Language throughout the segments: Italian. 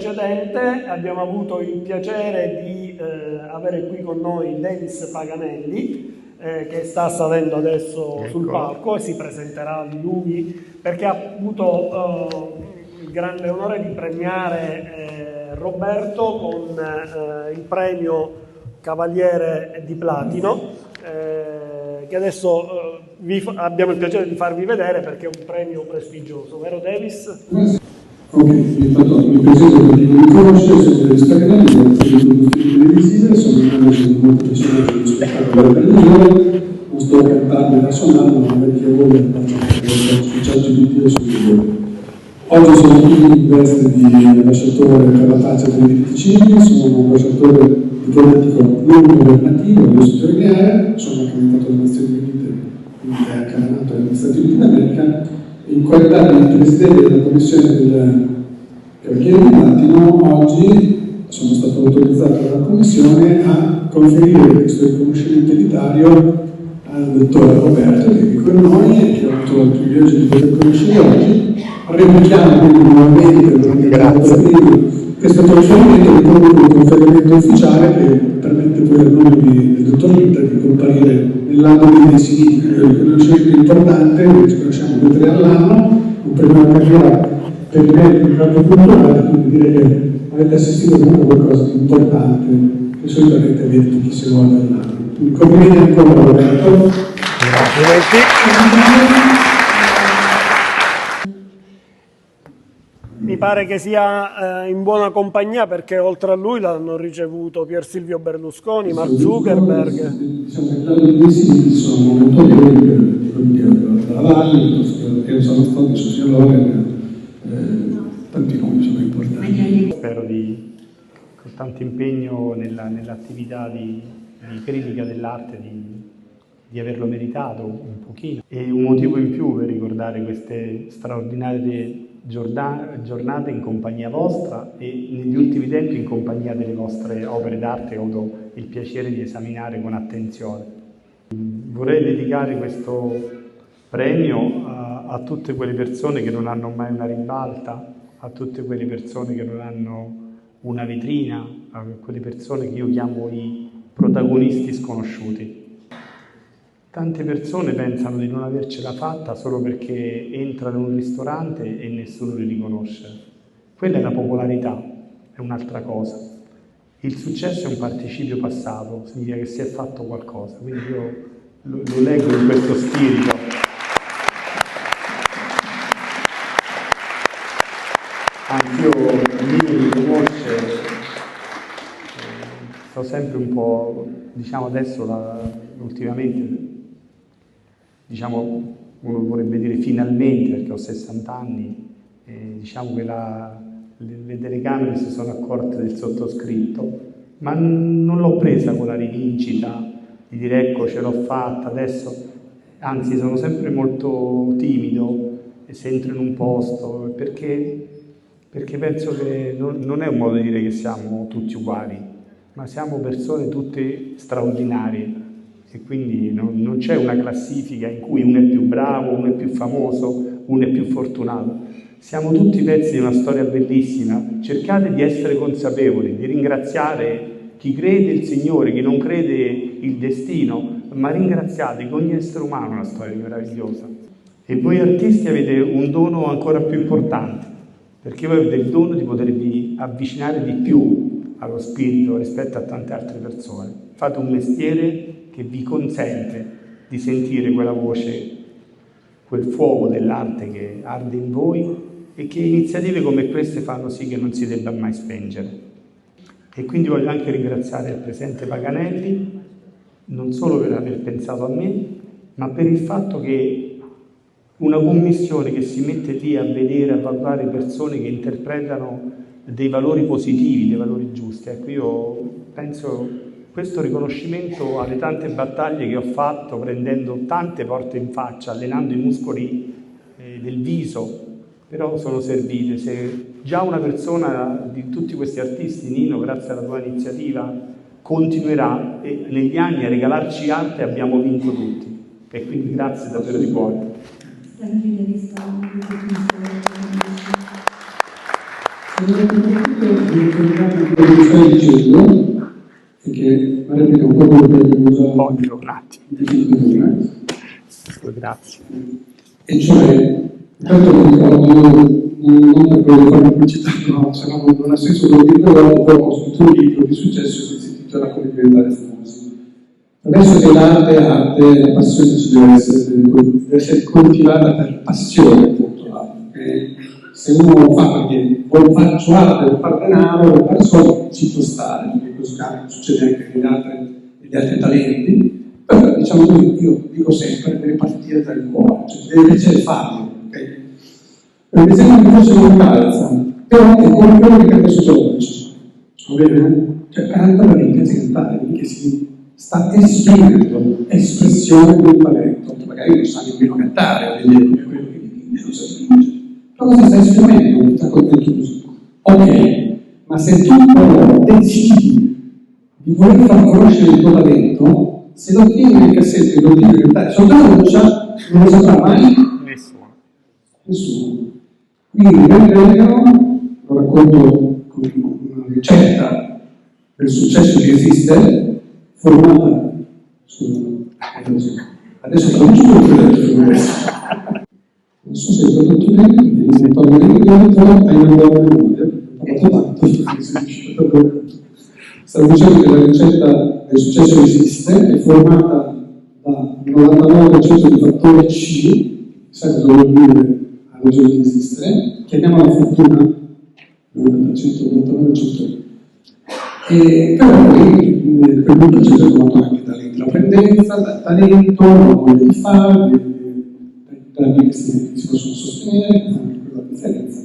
precedente abbiamo avuto il piacere di avere qui con noi Davis Paganelli, che sta salendo adesso sul palco e si presenterà lui, perché ha avuto il grande onore di premiare Roberto con il premio Cavaliere di Platino, che adesso abbiamo il piacere di farvi vedere perché è un premio prestigioso, vero Davis? Ok, mi presento per chi non mi conosce, sono Davis Paganelli, ho fatto film televisive, sono un manager di molti personaggi dello spettacolo della televisione, non sto cantando e da suonare, ma perché voi faccio speciali tutti su video. Oggi sono qui in veste di ambasciatore per la pace dei diritti civili, sono un ambasciatore diplomatico non governativo, devo sottolineare, sono candidato alle Nazioni Unite, quindi anche alla NATO negli Stati Uniti d'America. In qualità di Presidente della Commissione del Cavaliere di Platino, oggi sono stato autorizzato dalla Commissione a conferire questo riconoscimento elitario al dottore Roberto, che è qui con noi e che ho avuto il privilegio di poter conoscere oggi. Replichiamo quindi nuovamente questo procedimento di un conferimento ufficiale che permette poi al nome del dottor Ritter di comparire nell'ambito dei siti di riconoscimento importante, noi ci conosciamo 2 o 3 all'anno, un premio alla carriera per i meriti in campo culturale, quindi direi che avete assistito comunque a qualcosa di importante che solitamente avete chi si vuole all'anno. Quindi complimenti ancora Roberto. Grazie. Mi pare che sia in buona compagnia perché oltre a lui l'hanno ricevuto Pier Silvio Berlusconi, Mark Zuckerberg. Diciamo che l'anno di mesi sono molto bene, della Valle, che sono stati Sofia Loren, tanti nomi sono importanti. Spero con tanto impegno nell'attività di critica dell'arte di averlo meritato un pochino. E un motivo in più per ricordare queste straordinarie giornate in compagnia vostra e negli ultimi tempi in compagnia delle vostre opere d'arte che ho avuto il piacere di esaminare con attenzione. Vorrei dedicare questo premio a tutte quelle persone che non hanno mai una ribalta, a tutte quelle persone che non hanno una vetrina, a quelle persone che io chiamo i protagonisti sconosciuti. Tante persone pensano di non avercela fatta solo perché entrano in un ristorante e nessuno li riconosce. Quella è la popolarità, è un'altra cosa. Il successo è un participio passato, significa che si è fatto qualcosa, quindi io lo leggo in questo spirito. Anch'io, chi mi conosce, sto sempre un po', diciamo adesso, ultimamente, diciamo, uno vorrebbe dire finalmente, perché ho 60 anni, diciamo che le telecamere si sono accorte del sottoscritto, ma non l'ho presa con la rivincita di dire ecco ce l'ho fatta adesso, anzi sono sempre molto timido se entro in un posto, perché penso che non è un modo di dire che siamo tutti uguali, ma siamo persone tutte straordinarie. E quindi non c'è una classifica in cui uno è più bravo, uno è più famoso, uno è più fortunato. Siamo tutti pezzi di una storia bellissima. Cercate di essere consapevoli, di ringraziare chi crede il Signore, chi non crede il destino, ma ringraziate che ogni essere umano ha una storia meravigliosa. E voi artisti avete un dono ancora più importante, perché voi avete il dono di potervi avvicinare di più allo spirito rispetto a tante altre persone. Fate un mestiere che vi consente di sentire quella voce, quel fuoco dell'arte che arde in voi e che iniziative come queste fanno sì che non si debba mai spengere. E quindi voglio anche ringraziare il Presidente Paganelli, non solo per aver pensato a me, ma per il fatto che una commissione che si mette lì a vedere, a valutare persone che interpretano dei valori positivi, dei valori giusti. Ecco, io penso questo riconoscimento alle tante battaglie che ho fatto, prendendo tante porte in faccia, allenando i muscoli del viso, però sono servite. Se già una persona di tutti questi artisti, Nino, grazie alla tua iniziativa, continuerà e negli anni a regalarci arte, abbiamo vinto tutti. E quindi grazie davvero di cuore. quello che stai dicendo, e che magari è un po' quello che abbiamo usato Voglio un attimo. Grazie. e cioè, intanto lo ricordo, non per quello fare pubblicità, no, se no non ha senso quello che dico, però ho scritto un libro di successo che si intitola Come diventare famosi. Adesso che l'arte è arte, la passione ci deve essere coltivata per passione, appunto l'arte. Se uno fa perché faccio arte per fare denaro, per fare soldi, ci può stare, perché in questo caso succede anche negli altri talenti, però diciamo così, io dico sempre, deve partire dal cuore, cioè deve piacere farlo, ok? Per esempio che fosse non calza, però è come quello che canta su Giorgio, va bene? Cioè canta perché mi piace cantare, perché si sta esprimendo, espressione del talento, che magari non sa nemmeno cantare, vedere come quello che dipinge, non sa spingere. Però si sta esprimendo, sta contento così. Ok, ma se tu però decidi di voler far conoscere il tuo talento, se lo tieni nel cassetto e lo tieni in cantare, soltanto non lo saprà mai nessuno. Quindi nel Greco, lo racconto come una ricetta del successo che esiste, formata adesso traduco quello che ho detto adesso. Non so se ho detto bene, se parlo bene di altro, hai una buona memoria. Ho parlato tanto, stavo dicendo che la ricetta del successo esiste, è formata da 99% di fattori C, sai cosa vuol dire ha ragione di esistere, chiamiamola fortuna, 90%, e però poi per molto c'è formato anche dall'intraprendenza, dal talento, dalla voglia di fare, dagli investimenti che si possono sostenere, che fanno quella differenza.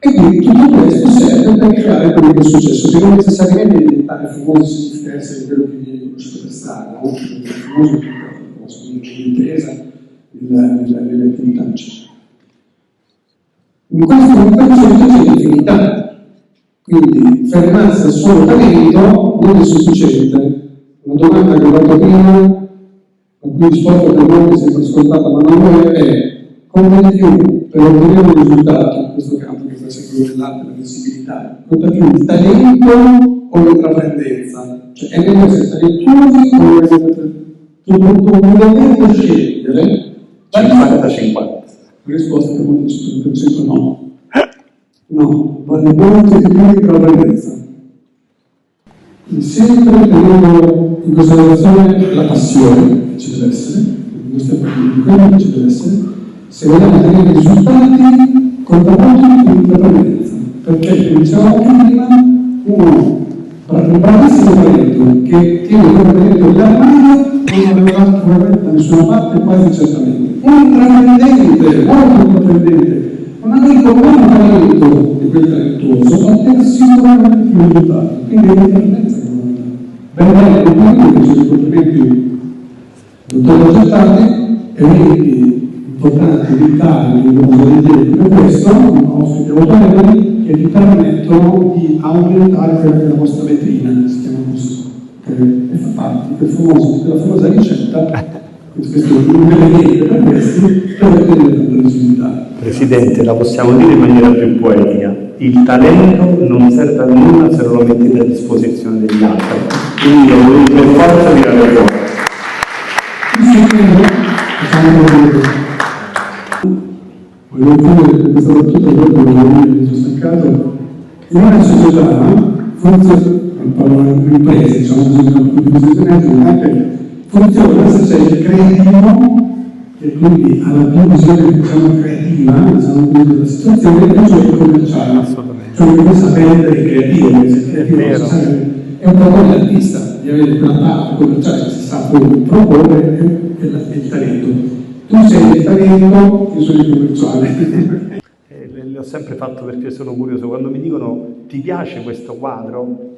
E quindi tutto questo serve per creare quello che è successo, che non necessariamente diventare famoso significa essere quello che viene conosciuto per strada, no? Famoso è una cosa, l'impresa, nelle attività, eccetera. In questo c'è l'infinità, quindi fermarsi al solo talento non è sufficiente. Una domanda che ho fatto prima, a cui risposto per molti sembra scontata, ma non lo è conta di più per ottenere un risultato in questo campo che può essere quello dell'arte, la visibilità, conta più il talento o l'intraprendenza? Cioè è meglio essere talentuosi o dovendo scegliere 50-50. la risposta che molti 50% no. No, vale molto di più l'intraprendenza. Quindi sempre tenendo in considerazione la passione che ci deve essere, non stiamo parlando di quello che ci deve essere, se vogliamo ottenere risultati, conta molto di l'intraprendenza, perché come dicevamo anche prima, un bravissimo talento che tiene il talento dell'armadio non arriverà probabilmente da nessuna parte, quasi certamente. Un intraprendente, molto intraprendente, un amico buon talento di quel talentuoso ottiene sicuramente più risultati. Quindi è l'intraprendenza che non è. Ben bene, che sono i complimenti dottor accettati, eventi importanti d'Italia, di dire come questo, ospiti autorevoli che vi permettono di aumentare quella che è la vostra vetrina, si chiama così, e fa parte di quella famosa ricetta, questo non me ne niente per questi, per ottenere tanta visibilità. Presidente, la possiamo dire in maniera più poetica: il talento non serve a nulla se non lo mettete a disposizione degli altri, quindi dovete per forza tirare fuori. Voglio chiudere questa battuta proprio perché mi sono stancato. In una società funziona, un'impresa, diciamo funziona se c'è il creativo e quindi ha la più visione creativa, della situazione, e cioè il commerciale. Cioè che sa vendere il creativo, è un po' come l'artista, di avere quella parte commerciale che si sa poi proporre e il talento. Tu sei il talento, io sono il commerciale. Le ho sempre fatto perché sono curioso. Quando mi dicono ti piace questo quadro,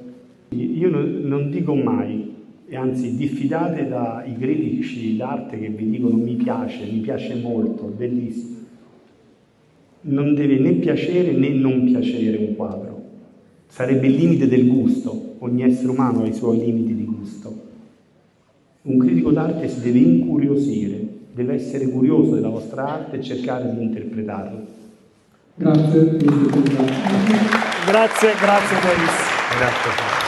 io non dico mai, e anzi diffidate dai critici d'arte che vi dicono mi piace molto, bellissimo. Non deve né piacere né non piacere un quadro. Sarebbe il limite del gusto. Ogni essere umano ha i suoi limiti di gusto. Un critico d'arte si deve incuriosire, deve essere curioso della vostra arte e cercare di interpretarla. Grazie. Grazie Denis. Grazie.